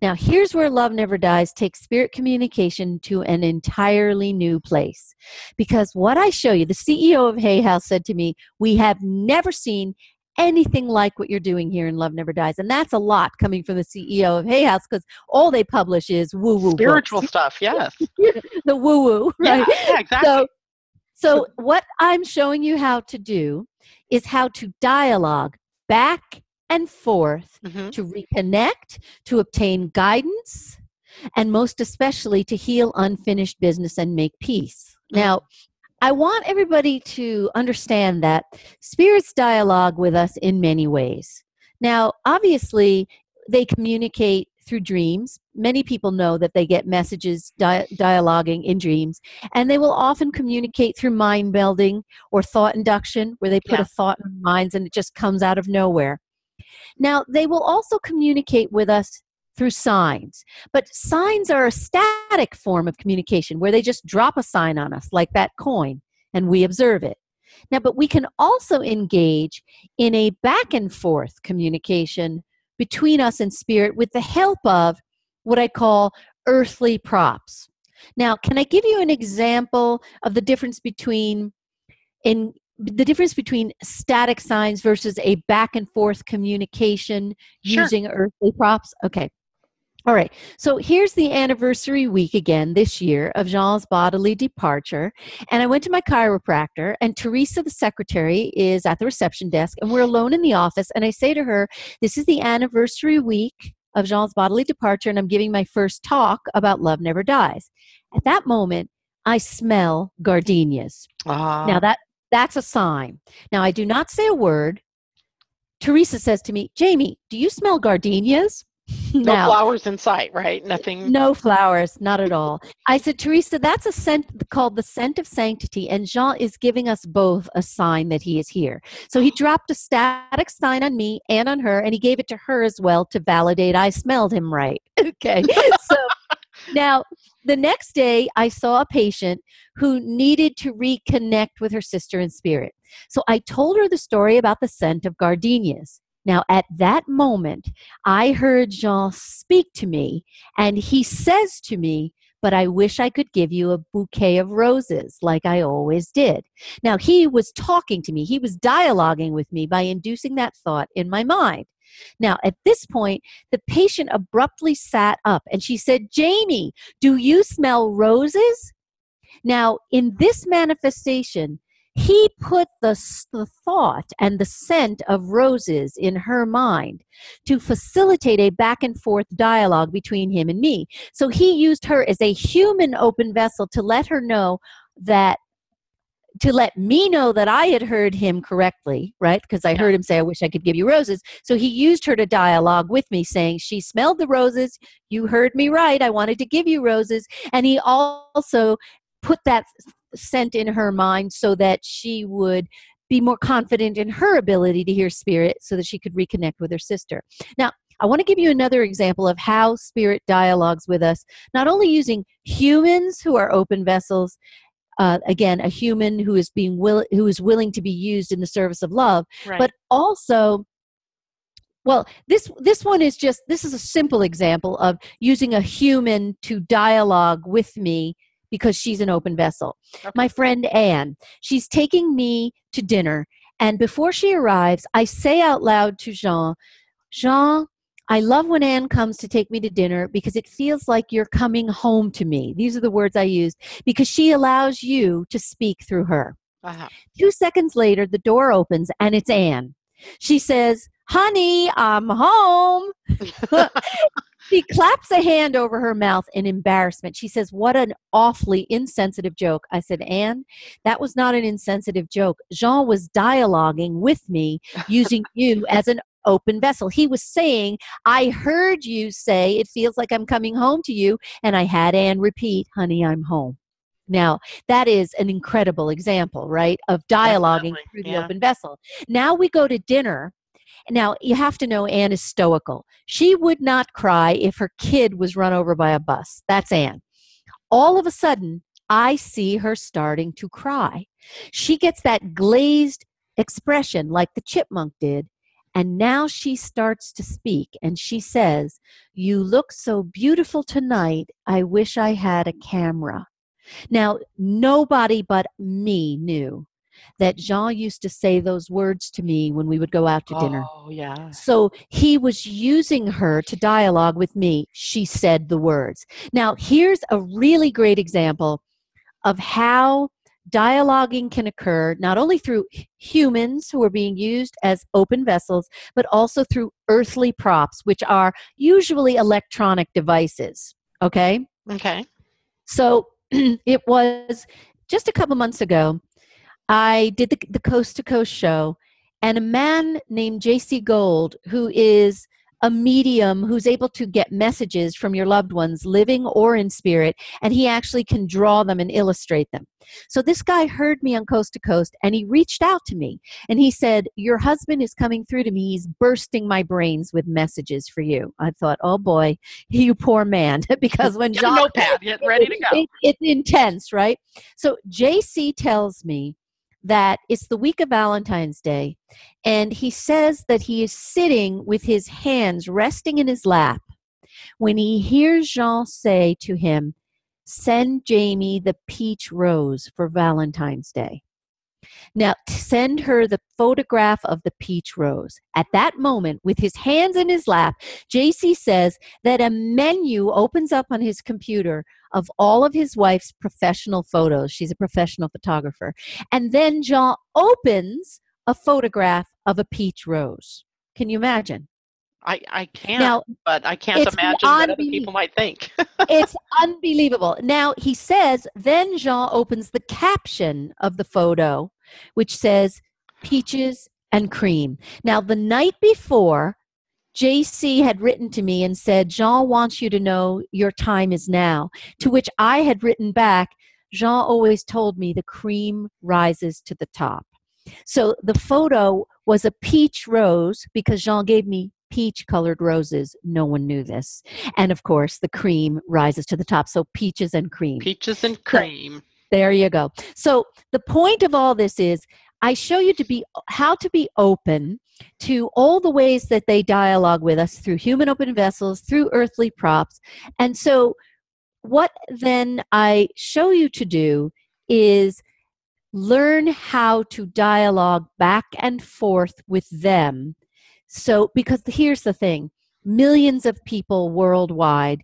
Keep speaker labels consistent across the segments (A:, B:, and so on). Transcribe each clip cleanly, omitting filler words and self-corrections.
A: Now, here's where Love Never Dies takes spirit communication to an entirely new place. Because what I show you, the CEO of Hay House said to me, we have never seen anything like what you're doing here in Love Never Dies. And that's a lot coming from the CEO of Hay House, because all they publish is woo-woo
B: spiritual
A: books.
B: stuff, yes.
A: The woo-woo, right?
B: Yeah, exactly.
A: So what I'm showing you how to do is how to dialogue back and forth to reconnect, to obtain guidance, and most especially to heal unfinished business and make peace. Now, I want everybody to understand that spirits dialogue with us in many ways. Now, obviously, they communicate through dreams. Many people know that they get messages dialoguing in dreams, and they will often communicate through mind melding or thought induction, where they put a thought in our minds and it just comes out of nowhere. Now, they will also communicate with us through signs, but signs are a static form of communication where they just drop a sign on us like that coin and we observe it. Now, but we can also engage in a back and forth communication between us and spirit with the help of what I call earthly props. Now, can I give you an example of the difference between static signs versus a back and forth communication using earthly props? Okay. All right. So here's the anniversary week again this year of Jean's bodily departure. And I went to my chiropractor, and Teresa, the secretary, is at the reception desk, and we're alone in the office. And I say to her, this is the anniversary week of Jean's bodily departure, and I'm giving my first talk about Love Never Dies. At that moment, I smell gardenias. Now that's a sign. Now, I do not say a word. Teresa says to me, Jamie, do you smell gardenias?
B: No flowers in sight, right? Nothing.
A: No flowers, not at all. I said, Teresa, that's a scent called the scent of sanctity, and Jean is giving us both a sign that he is here. So he dropped a static sign on me and on her, and he gave it to her as well to validate I smelled him right. Okay. So now, the next day, I saw a patient who needed to reconnect with her sister in spirit. So I told her the story about the scent of gardenias. Now, at that moment, I heard Jean speak to me, and he says to me, but I wish I could give you a bouquet of roses like I always did. Now, he was talking to me. He was dialoguing with me by inducing that thought in my mind. Now, at this point, the patient abruptly sat up, and she said, Jamie, do you smell roses? Now, in this manifestation, he put the thought and the scent of roses in her mind to facilitate a back and forth dialogue between him and me. So he used her as a human open vessel to let me know that I had heard him correctly, right? Because I heard him say, I wish I could give you roses. So he used her to dialogue with me, saying, she smelled the roses. You heard me right. I wanted to give you roses. And he also put that scent in her mind so that she would be more confident in her ability to hear spirit so that she could reconnect with her sister. Now, I want to give you another example of how spirit dialogues with us, not only using humans who are open vessels, again, a human who is willing to be used in the service of love, but also, well, this is a simple example of using a human to dialogue with me because she's an open vessel. Okay. My friend Anne, she's taking me to dinner, and before she arrives, I say out loud to Jean, I love when Anne comes to take me to dinner because it feels like you're coming home to me. These are the words I used, because she allows you to speak through her. 2 seconds later, the door opens, and it's Anne. She says, honey, I'm home. She claps a hand over her mouth in embarrassment. She says, what an awfully insensitive joke. I said, Anne, that was not an insensitive joke. Jean was dialoguing with me using you as an open vessel. He was saying, I heard you say, it feels like I'm coming home to you. And I had Anne repeat, honey, I'm home. Now, that is an incredible example, right, of dialoguing through the open vessel. Now we go to dinner. Now, you have to know Anne is stoical. She would not cry if her kid was run over by a bus. That's Anne. All of a sudden, I see her starting to cry. She gets that glazed expression like the chipmunk did, And now she starts to speak, and she says, "You look so beautiful tonight. I wish I had a camera." Now, nobody but me knew that Jean used to say those words to me when we would go out to dinner.
B: Oh, yeah.
A: So he was using her to dialogue with me. She said the words. Now, here's a really great example of how dialoguing can occur not only through humans who are being used as open vessels, but also through earthly props, which are usually electronic devices. Okay?
B: Okay.
A: So it was just a couple months ago. I did the Coast to Coast show, and a man named J.C. Gold, who is a medium who's able to get messages from your loved ones, living or in spirit, and he actually can draw them and illustrate them. So this guy heard me on Coast to Coast, and he reached out to me, and he said, "Your husband is coming through to me. He's bursting my brains with messages for you." I thought, oh boy, you poor man, because when
B: Get a
A: Jean,
B: notepad, get ready to go.
A: it's intense, right? So JC tells me that it's the week of Valentine's Day, and he says that he is sitting with his hands resting in his lap when he hears Jean say to him, "Send Jamie the peach rose for Valentine's Day." Now, send her the photograph of the peach rose. At that moment, with his hands in his lap, JC says that a menu opens up on his computer of all of his wife's professional photos. She's a professional photographer. And then Jean opens a photograph of a peach rose. Can you imagine?
B: I can't,
A: Now,
B: but I can't imagine what other people might think.
A: It's unbelievable. Now, he says, then Jean opens the caption of the photo, which says, "Peaches and cream." Now, the night before, JC had written to me and said, "Jean wants you to know your time is now." To which I had written back, "Jean always told me the cream rises to the top." So the photo was a peach rose because Jean gave me peach-colored roses. No one knew this. And of course, the cream rises to the top. So peaches and cream.
B: Peaches and cream.
A: So, there you go. So the point of all this is I show you how to be open to all the ways that they dialogue with us through human open vessels, through earthly props. And so what then I show you to do is learn how to dialogue back and forth with them. So, because here's the thing, millions of people worldwide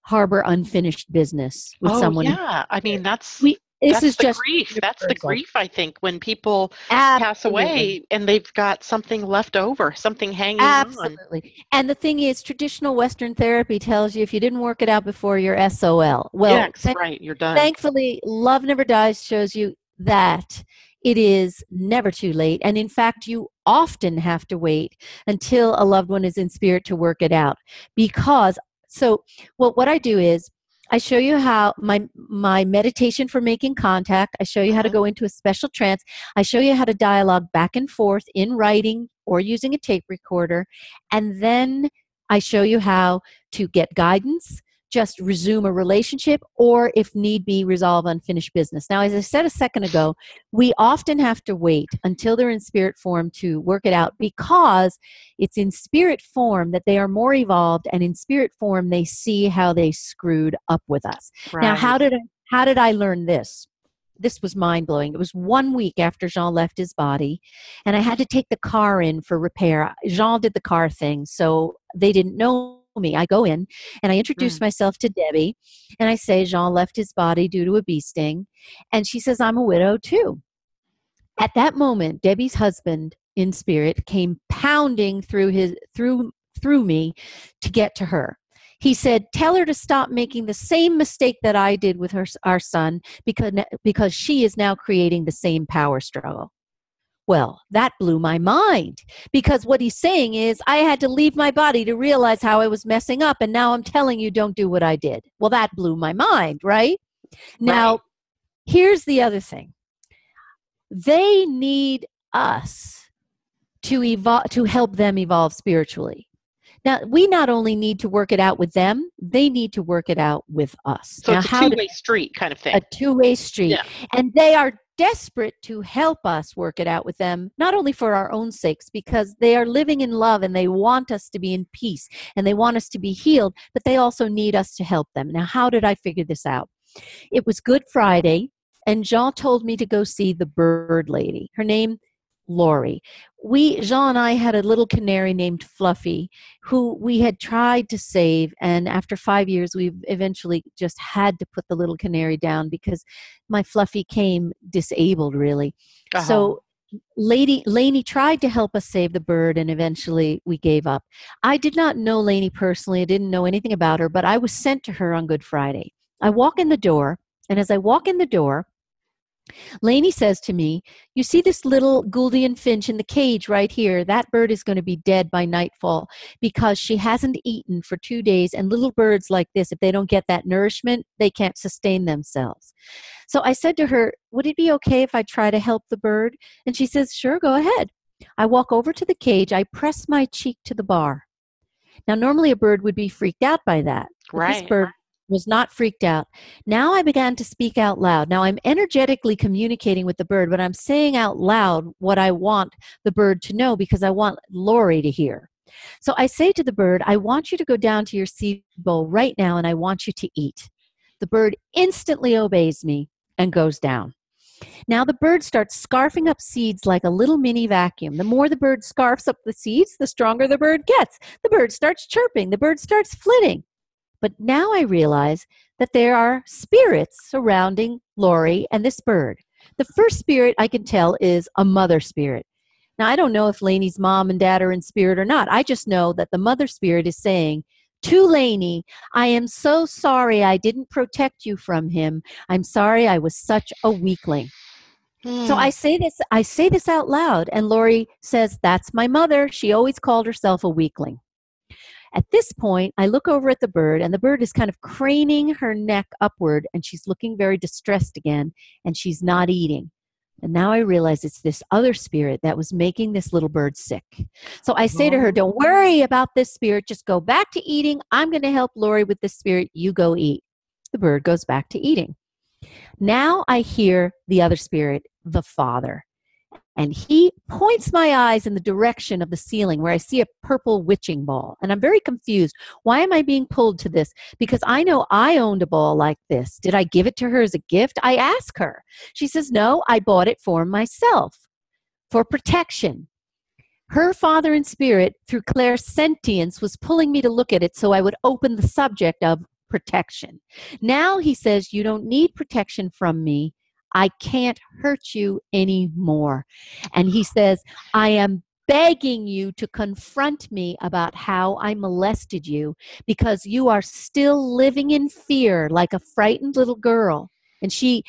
A: harbor unfinished business with someone.
B: Yeah. I mean, that's
A: this
B: the
A: is just
B: grief.
A: universal.
B: That's the grief, I think, when people
A: Absolutely.
B: pass away and they've got something left over, something hanging
A: Absolutely. And the thing is, traditional Western therapy tells you if you didn't work it out before, you're SOL. Well,
B: yes, right, you're done.
A: Thankfully, Love Never Dies shows you that it is never too late. And in fact, you often have to wait until a loved one is in spirit to work it out. What I do is I show you how my meditation for making contact. I show you how to go into a special trance. I show you how to dialogue back and forth in writing or using a tape recorder. And then I show you how to get guidance, just resume a relationship, or if need be, resolve unfinished business. Now, as I said a second ago, we often have to wait until they're in spirit form to work it out because it's in spirit form that they are more evolved, and in spirit form they see how they screwed up with us. Right. Now, how did I learn this? This was mind-blowing. It was 1 week after Jean left his body, and I had to take the car in for repair. Jean did the car thing, so they didn't know me. I go in and I introduce myself to Debbie, and I say Jean left his body due to a bee sting, and she says I'm a widow too. At that moment, Debbie's husband in spirit came pounding through me to get to her. He said, "Tell her to stop making the same mistake that I did with our son because she is now creating the same power struggle." Well, that blew my mind because what he's saying is I had to leave my body to realize how I was messing up, and now I'm telling you don't do what I did. Well, that blew my mind, right? Now, here's the other thing. They need us to help them evolve spiritually. Now, we not only need to work it out with them, they need to work it out with us.
B: So
A: now,
B: it's a two-way street kind of thing.
A: A two-way street.
B: Yeah.
A: And they are desperate to help us work it out with them, not only for our own sakes, because they are living in love and they want us to be in peace and they want us to be healed, but they also need us to help them. Now, how did I figure this out? It was Good Friday, and Jean told me to go see the bird lady. Her name, Lori. Jean and I had a little canary named Fluffy who we had tried to save. And after 5 years, we've eventually just had to put the little canary down because my Fluffy came disabled, really. So Lainey tried to help us save the bird, and eventually we gave up. I did not know Lainey personally. I didn't know anything about her, but I was sent to her on Good Friday. I walk in the door, and as I walk in the door, Lainey says to me, you see this little Gouldian finch in the cage right here? That bird is going to be dead by nightfall because she hasn't eaten for 2 days. And little birds like this, if they don't get that nourishment, they can't sustain themselves. So I said to her, would it be okay if I try to help the bird? And she says, sure, go ahead. I walk over to the cage. I press my cheek to the bar. Now, normally a bird would be freaked out by that. But this bird was not freaked out. Now I began to speak out loud. Now I'm energetically communicating with the bird, but I'm saying out loud what I want the bird to know because I want Lori to hear. So I say to the bird, I want you to go down to your seed bowl right now and I want you to eat. The bird instantly obeys me and goes down. Now the bird starts scarfing up seeds like a little mini vacuum. The more the bird scarfs up the seeds, the stronger the bird gets. The bird starts chirping. The bird starts flitting. But now I realize that there are spirits surrounding Lori and this bird. The first spirit I can tell is a mother spirit. Now, I don't know if Lainey's mom and dad are in spirit or not. I just know that the mother spirit is saying to Lainey, I am so sorry I didn't protect you from him. I'm sorry I was such a weakling. So I say this out loud, and Lori says, that's my mother. She always called herself a weakling. At this point, I look over at the bird, and the bird is kind of craning her neck upward, and she's looking very distressed again, and she's not eating. And now I realize it's this other spirit that was making this little bird sick. So I say to her, don't worry about this spirit. Just go back to eating. I'm going to help Lori with this spirit. You go eat. The bird goes back to eating. Now I hear the other spirit, the father. And he points my eyes in the direction of the ceiling where I see a purple witching ball. And I'm very confused. Why am I being pulled to this? Because I know I owned a ball like this. Did I give it to her as a gift? I ask her. She says, no, I bought it for myself, for protection. Her father in spirit, through clairsentience, was pulling me to look at it so I would open the subject of protection. Now he says, you don't need protection from me. I can't hurt you anymore. And he says, I am begging you to confront me about how I molested you because you are still living in fear like a frightened little girl. And she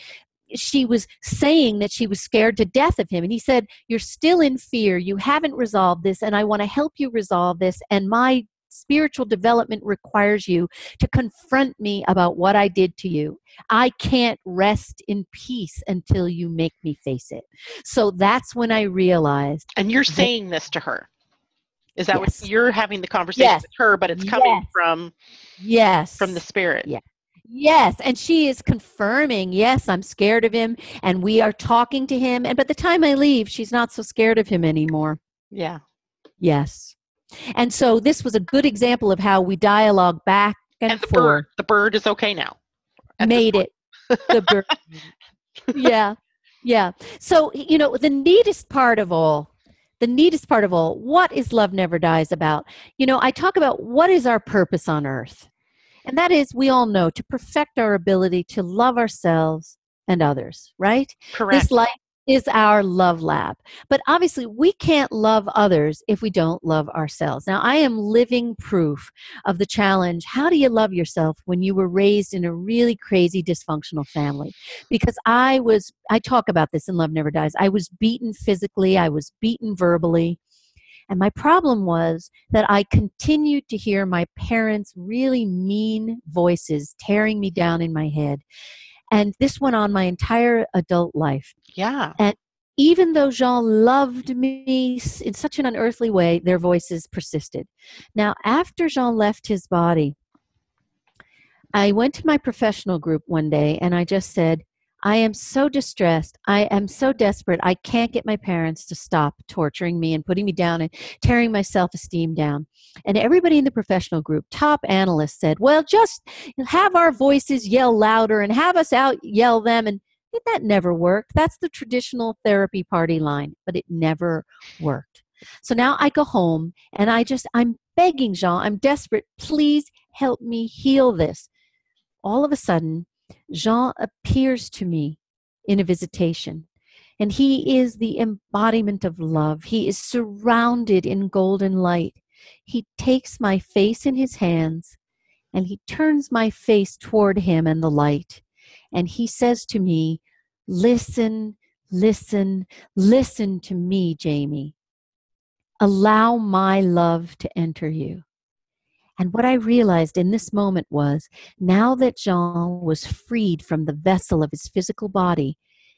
A: was saying that she was scared to death of him. And he said, you're still in fear. You haven't resolved this, and I want to help you resolve this. And my spiritual development requires you to confront me about what I did to you. I can't rest in peace until you make me face it. So that's when I realized.
B: And you're saying this to her. Is that what you're having the conversation with her, but it's coming from the spirit?
A: Yeah. Yes, and she is confirming, yes, I'm scared of him, and we are talking to him, and by the time I leave, she's not so scared of him anymore.
B: Yeah.
A: Yes. And so this was a good example of how we dialogue back and forth.
B: The bird is okay now.
A: Made it. The bird. Yeah. Yeah. So, the neatest part of all, what is Love Never Dies about? I talk about what is our purpose on earth. And that is, we all know, to perfect our ability to love ourselves and others, right?
B: Correct.
A: This life is our love lab. But obviously, we can't love others if we don't love ourselves. Now, I am living proof of the challenge. How do you love yourself when you were raised in a really crazy, dysfunctional family? Because I talk about this in Love Never Dies. I was beaten physically. I was beaten verbally. And my problem was that I continued to hear my parents' really mean voices tearing me down in my head. And this went on my entire adult life.
B: Yeah.
A: And even though Jean loved me in such an unearthly way, their voices persisted. Now, after Jean left his body, I went to my professional group one day and I just said, I am so distressed. I am so desperate. I can't get my parents to stop torturing me and putting me down and tearing my self-esteem down. And everybody in the professional group, top analysts, said, well, just have our voices yell louder and have us out yell them. And that never worked. That's the traditional therapy party line, but it never worked. So now I go home and I'm begging Jean, I'm desperate, please help me heal this. All of a sudden, Jean appears to me in a visitation, and he is the embodiment of love. He is surrounded in golden light. He takes my face in his hands, and he turns my face toward him and the light. And he says to me, listen, listen, listen to me, Jamie. Allow my love to enter you. And what I realized in this moment was, now that Jean was freed from the vessel of his physical body,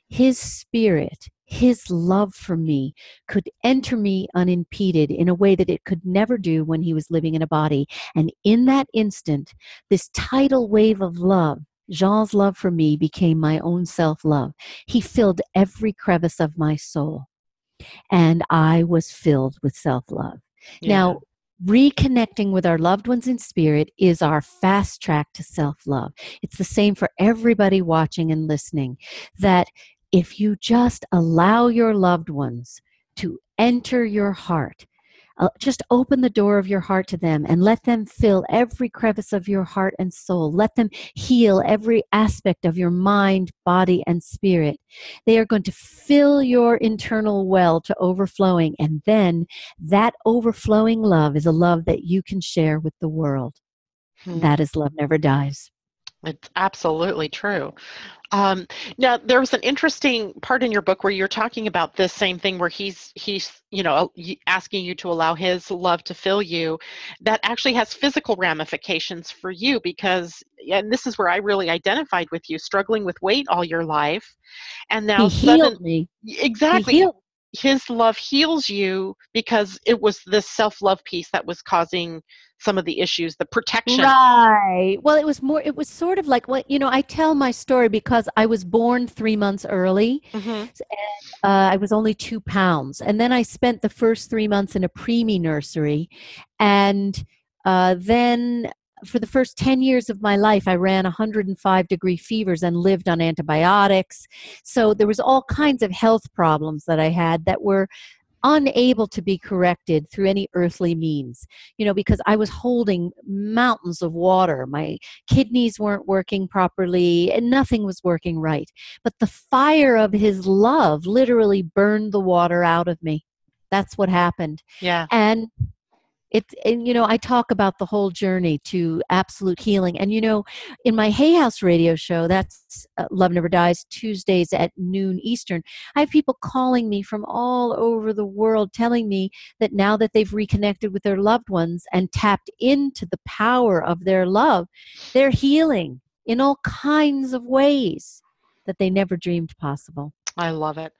A: his spirit, his love for me could enter me unimpeded in a way that it could never do when he was living in a body. And in that instant, this tidal wave of love, Jean's love for me, became my own self-love. He filled every crevice of my soul, and I was filled with self-love. Yeah. Now, reconnecting with our loved ones in spirit is our fast track to self-love. It's the same for everybody watching and listening, that if you just allow your loved ones to enter your heart, just open the door of your heart to them and let them fill every crevice of your heart and soul. Let them heal every aspect of your mind, body, and spirit. They are going to fill your internal well to overflowing. And then that overflowing love is a love that you can share with the world. That is Love Never Dies.
B: It's absolutely true. Now, there was an interesting part in your book where you're talking about this same thing, where he's asking you to allow his love to fill you. That actually has physical ramifications for you, because, and this is where I really identified with you, struggling with weight all your life, and now
A: he healed me.
B: Exactly.
A: He healed.
B: His love heals you because it was this self-love piece that was causing some of the issues, the protection.
A: Right. Well, it was sort of like what, I tell my story because I was born 3 months early. Mm-hmm. And I was only 2 pounds. And then I spent the first 3 months in a preemie nursery. And then for the first 10 years of my life, I ran 105-degree fevers and lived on antibiotics. So there was all kinds of health problems that I had that were unable to be corrected through any earthly means, because I was holding mountains of water. My kidneys weren't working properly and nothing was working right. But the fire of his love literally burned the water out of me. That's what happened.
B: Yeah.
A: And I talk about the whole journey to absolute healing. And, in my Hay House radio show, that's Love Never Dies, Tuesdays at noon Eastern, I have people calling me from all over the world telling me that now that they've reconnected with their loved ones and tapped into the power of their love, they're healing in all kinds of ways that they never dreamed possible.
B: I love it.